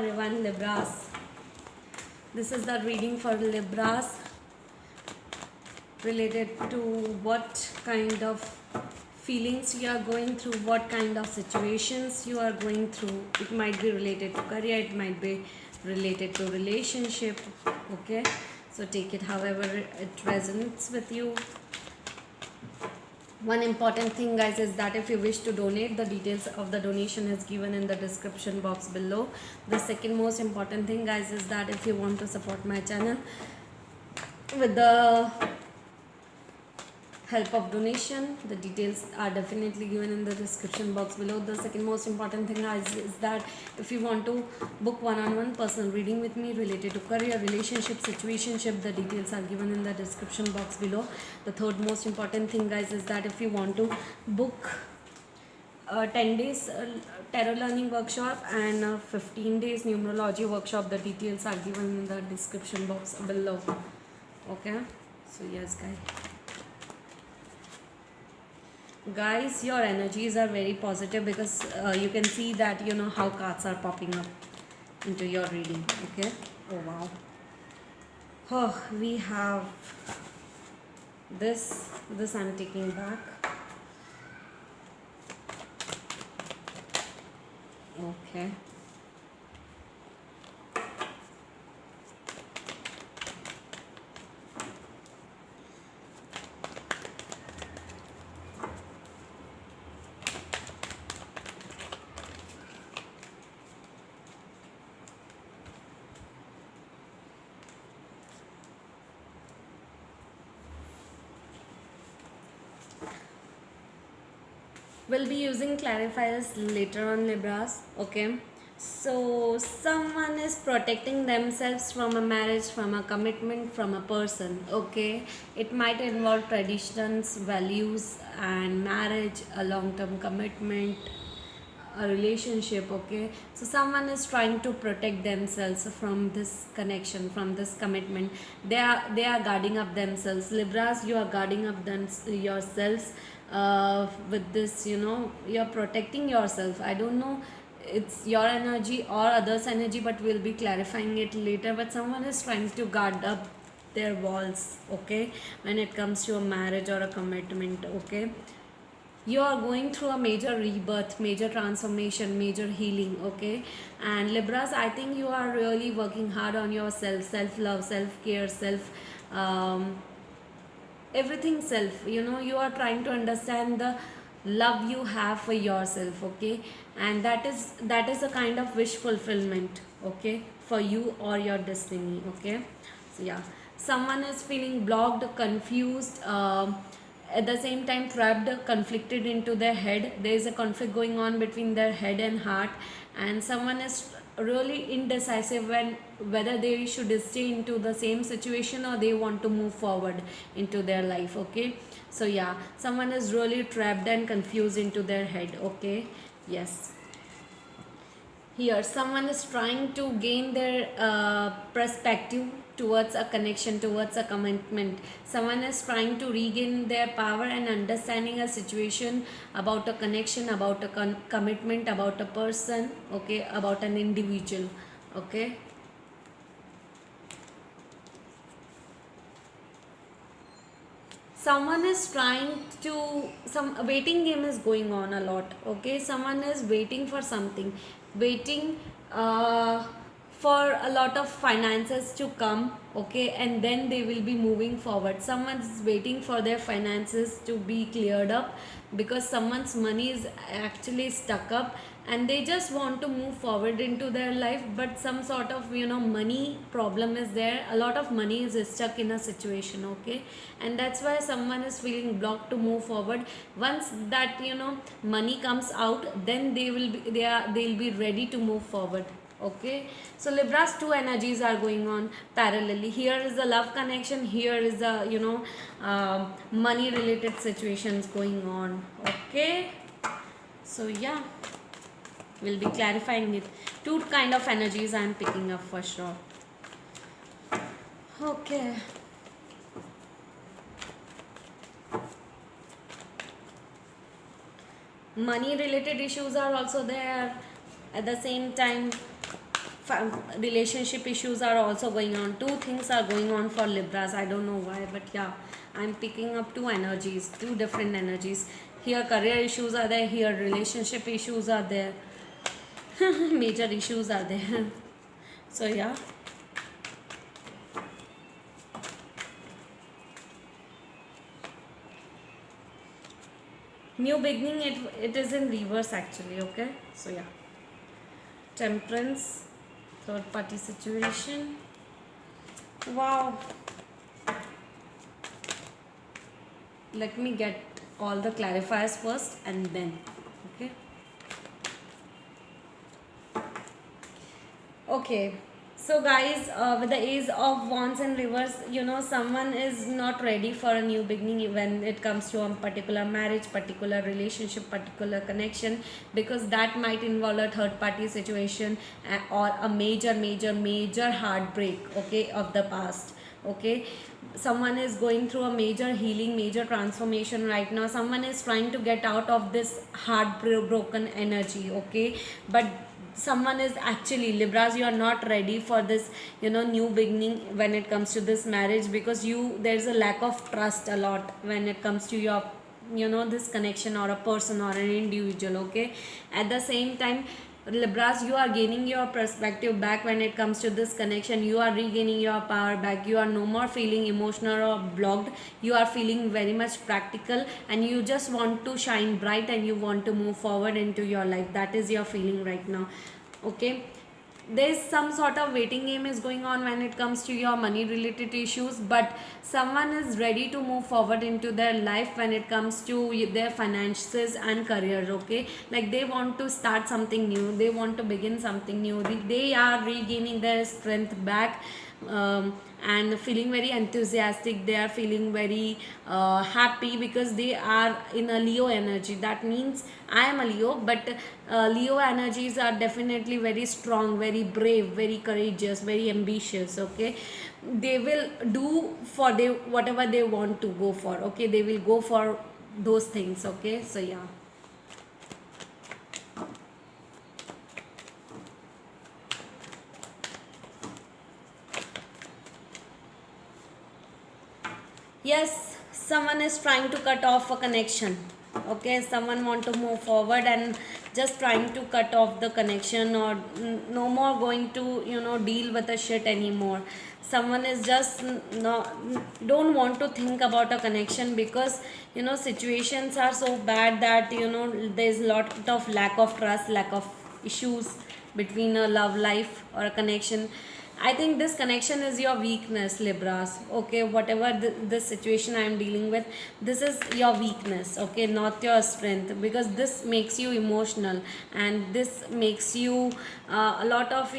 everyone, Libras. This is the reading for Libras related to what kind of feelings you are going through, what kind of situations you are going through. It might be related to career, it might be related to relationship. Okay, so take it however it resonates with you. One important thing, guys, is that if you wish to donate, the details of the donation is given in the description box below. The second most important thing, guys, is that if you want to support my channel with the help of donation, the details are definitely given in the description box below. The second most important thing, guys, is that if you want to book one-on-one personal reading with me related to career, relationship, situationship, the details are given in the description box below. The third most important thing, guys, is that if you want to book 10 days tarot learning workshop and 15 days numerology workshop, the details are given in the description box below. Okay, so yes, guys, your energies are very positive because you can see that how cards are popping up into your reading. Okay, oh wow. Oh, we have this I'm taking back. Okay, we'll be using clarifiers later on, Libras. Okay, so someone is protecting themselves from a marriage, from a commitment, from a person. Okay, it might involve traditions, values, and marriage, a long-term commitment, a relationship. Okay, so someone is trying to protect themselves from this connection, from this commitment. They are guarding up themselves. Libras, you are guarding up yourselves with this. You're protecting yourself. I don't know it's your energy or others energy, but we'll be clarifying it later. But someone is trying to guard up their walls, okay, when it comes to a marriage or a commitment. Okay, you are going through a major rebirth, major transformation, major healing. Okay, and Libras, I think you are really working hard on yourself, self love, self care, self everything self. You are trying to understand the love you have for yourself. Okay, and that is a kind of wish fulfillment, okay, for you or your destiny. Okay, so yeah, someone is feeling blocked, confused, at the same time trapped, conflicted into their head. There is a conflict going on between their head and heart, and someone is really indecisive when whether they should stay into the same situation or they want to move forward into their life. Okay, so yeah, someone is really trapped and confused into their head. Okay, yes, here someone is trying to gain their perspective towards a connection, towards a commitment. Someone is trying to regain their power and understanding a situation, about a connection, about a commitment, about a person. Okay, about an individual. Okay, someone is trying to, some waiting game is going on a lot. Okay, someone is waiting for something, waiting for a lot of finances to come. Okay, and then they will be moving forward. Someone is waiting for their finances to be cleared up because someone's money is actually stuck up and they just want to move forward into their life, but some sort of money problem is there. A lot of money is stuck in a situation. Okay, and that's why someone is feeling blocked to move forward. Once that money comes out, then they'll be ready to move forward. Okay, so Libras, two energies are going on parallelly. Here is the love connection, here is the money related situations going on. Okay, so yeah, we'll be clarifying it. Two kind of energies I'm picking up for sure. Okay, money related issues are also there. At the same time, relationship issues are also going on. Two things are going on for Libras. I don't know why, but yeah, I'm picking up two energies, two different energies. Here career issues are there, here relationship issues are there. Major issues are there. So yeah. New beginning, it is in reverse actually, okay? So yeah. Temperance, third party situation. Wow. Let me get all the clarifiers first and then, okay? Okay, so guys, with the Ace of Wands in reverse, someone is not ready for a new beginning when it comes to a particular marriage, particular relationship, particular connection, because that might involve a third party situation, or a major heartbreak, okay, of the past. Okay, someone is going through a major healing, major transformation right now. Someone is trying to get out of this heartbroken energy, okay, but someone is actually, Libras, you are not ready for this new beginning when it comes to this marriage, because there's a lack of trust a lot when it comes to your this connection or a person or an individual. Okay, at the same time, Libras, you are gaining your perspective back when it comes to this connection. You are regaining your power back. You are no more feeling emotional or blocked. You are feeling very much practical, and you just want to shine bright and you want to move forward into your life. That is your feeling right now. Okay, there's some sort of waiting game is going on when it comes to your money related issues, but someone is ready to move forward into their life when it comes to their finances and career. Okay, like they want to start something new, they want to begin something new, they are regaining their strength back, and feeling very enthusiastic. They are feeling very happy because they are in a Leo energy. That means I am a Leo, but Leo energies are definitely very strong, very brave, very courageous, very ambitious. Okay, they will do for whatever they want to go for. Okay, they will go for those things. Okay, so yeah. Yes, someone is trying to cut off a connection. Okay, someone want to move forward and just trying to cut off the connection, or no more going to deal with the shit anymore. Someone is just don't want to think about a connection, because situations are so bad that there's a lot of lack of trust, lack of issues between a love life or a connection. I think this connection is your weakness, Libras. Okay, whatever this situation I am dealing with, this is your weakness. Okay, not your strength, because this makes you emotional, and this makes you a lot of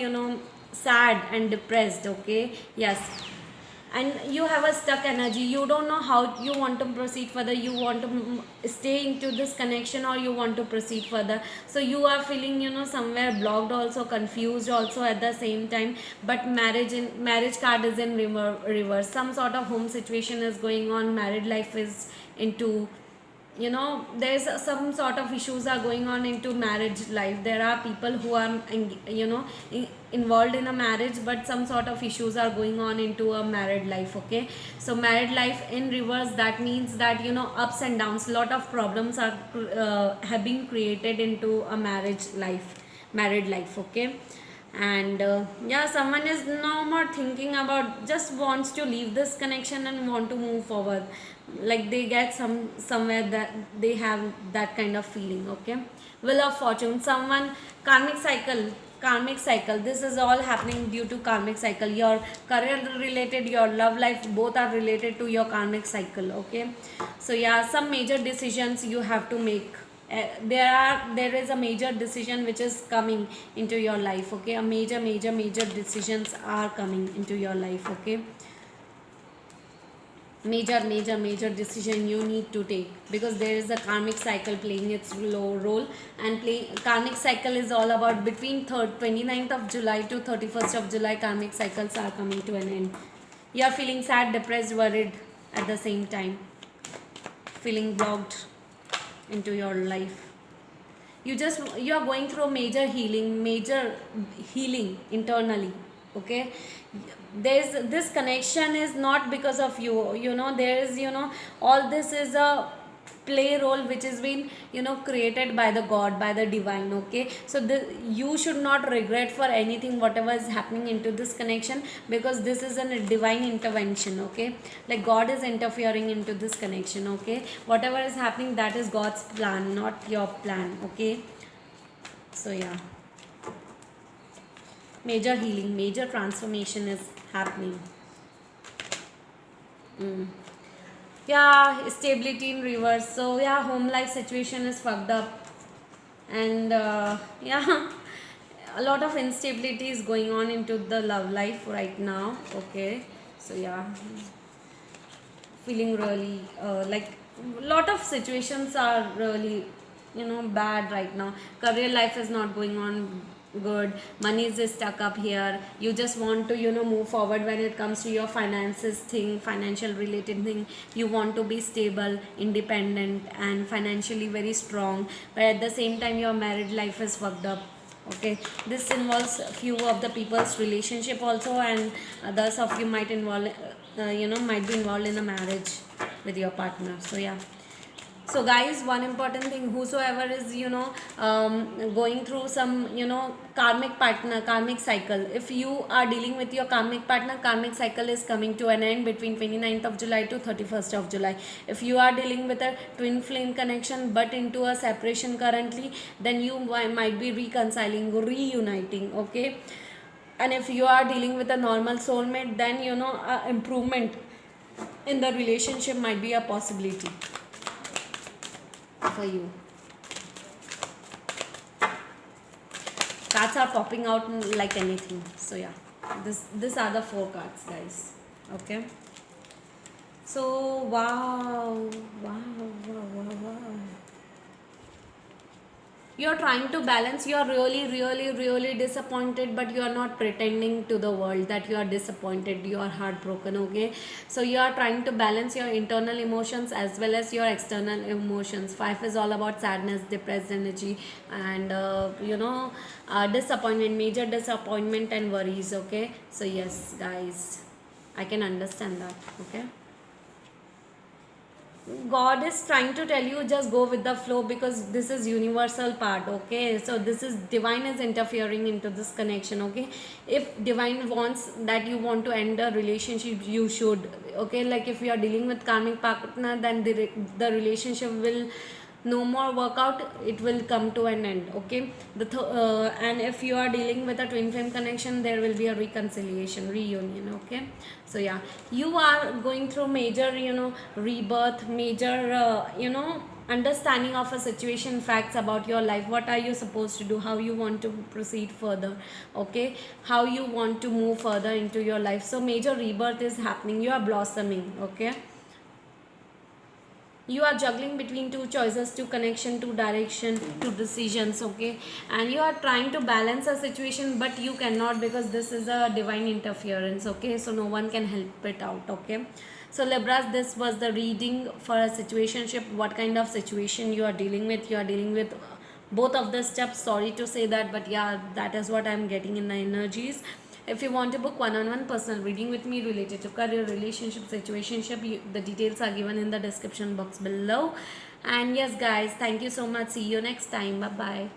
sad and depressed. Okay, yes, and you have a stuck energy. You don't know how you want to proceed further. You want to stay into this connection, or you want to proceed further. So you are feeling somewhere blocked, also confused also at the same time. But marriage card is in reverse. Some sort of home situation is going on. Married life is into there's some sort of issues are going on into marriage life. There are people who are involved in a marriage, but some sort of issues are going on into a married life. Okay, so married life in reverse, that means that ups and downs, lot of problems are have been created into a married life. Okay, and yeah, someone is no more thinking about, just wants to leave this connection and want to move forward, like they get somewhere that they have that kind of feeling. Okay, Wheel of Fortune, someone, karmic cycle, this is all happening due to karmic cycle. Your career related, your love life, both are related to your karmic cycle. Okay, so yeah, some major decisions you have to make. There is a major decision which is coming into your life. Okay, a major decisions are coming into your life. Okay, major decision you need to take, because there is a karmic cycle playing its role. And karmic cycle is all about between 29th of July to 31st of July. Karmic cycles are coming to an end. You are feeling sad, depressed, worried at the same time, feeling blocked into your life. You are going through major healing internally. Okay, there's this connection is not because of you, there is, all this is a play role which has been, created by the god, by the divine. Okay, so you should not regret for anything whatever is happening into this connection, because this is a divine intervention. Okay, like god is interfering into this connection. Okay, whatever is happening, that is god's plan, not your plan. Okay, so yeah, major healing, major transformation is happening. Yeah, stability in reverse. So yeah, home life situation is fucked up, and yeah, a lot of instability is going on into the love life right now. Okay, so yeah, feeling really like a lot of situations are really, bad right now. Career life is not going on good, money is just stuck up here. You just want to, move forward when it comes to your finances thing, financial related thing. You want to be stable, independent, and financially very strong, but at the same time your married life is fucked up. Okay, this involves a few of the people's relationship also, and others of you might involve, might be involved in a marriage with your partner. So yeah, so guys, one important thing, whosoever is, going through some, karmic partner, karmic cycle, if you are dealing with your karmic partner, karmic cycle is coming to an end between 29th of July to 31st of July. If you are dealing with a twin flame connection but into a separation currently, then you might be reconciling, reuniting. Okay, and if you are dealing with a normal soulmate, then, improvement in the relationship might be a possibility for you. Cards are popping out like anything. So yeah, these are the 4 cards, guys. Okay, so wow, you're trying to balance. You're really disappointed, but you are not pretending to the world that you are disappointed, you are heartbroken. Okay, so you are trying to balance your internal emotions as well as your external emotions. 5 is all about sadness, depressed energy, and disappointment, major disappointment and worries. Okay, so yes guys, I can understand that. Okay, god is trying to tell you, just go with the flow, because this is universal part. Okay, so this is divine is interfering into this connection. Okay, if divine wants that you want to end a relationship, you should. Okay, like if you are dealing with karmic partner, then the relationship will no more work out, it will come to an end. Okay, and if you are dealing with a twin flame connection, there will be a reconciliation, reunion. Okay, so yeah, you are going through major, rebirth, major, understanding of a situation, facts about your life, what are you supposed to do, how you want to proceed further. Okay, how you want to move further into your life. So major rebirth is happening, you are blossoming. Okay, you are juggling between 2 choices, 2 connection, 2 direction, 2 decisions. Okay, and you are trying to balance a situation, but you cannot, because this is a divine interference. Okay, so no one can help it out. Okay, so Libras, this was the reading for a situationship. What kind of situation you are dealing with? You are dealing with both of the steps, sorry to say that, but yeah, that is what I'm getting in the energies. If you want to book one-on-one personal reading with me related to career, relationship, situationship, the details are given in the description box below. And yes guys, thank you so much. See you next time. Bye bye.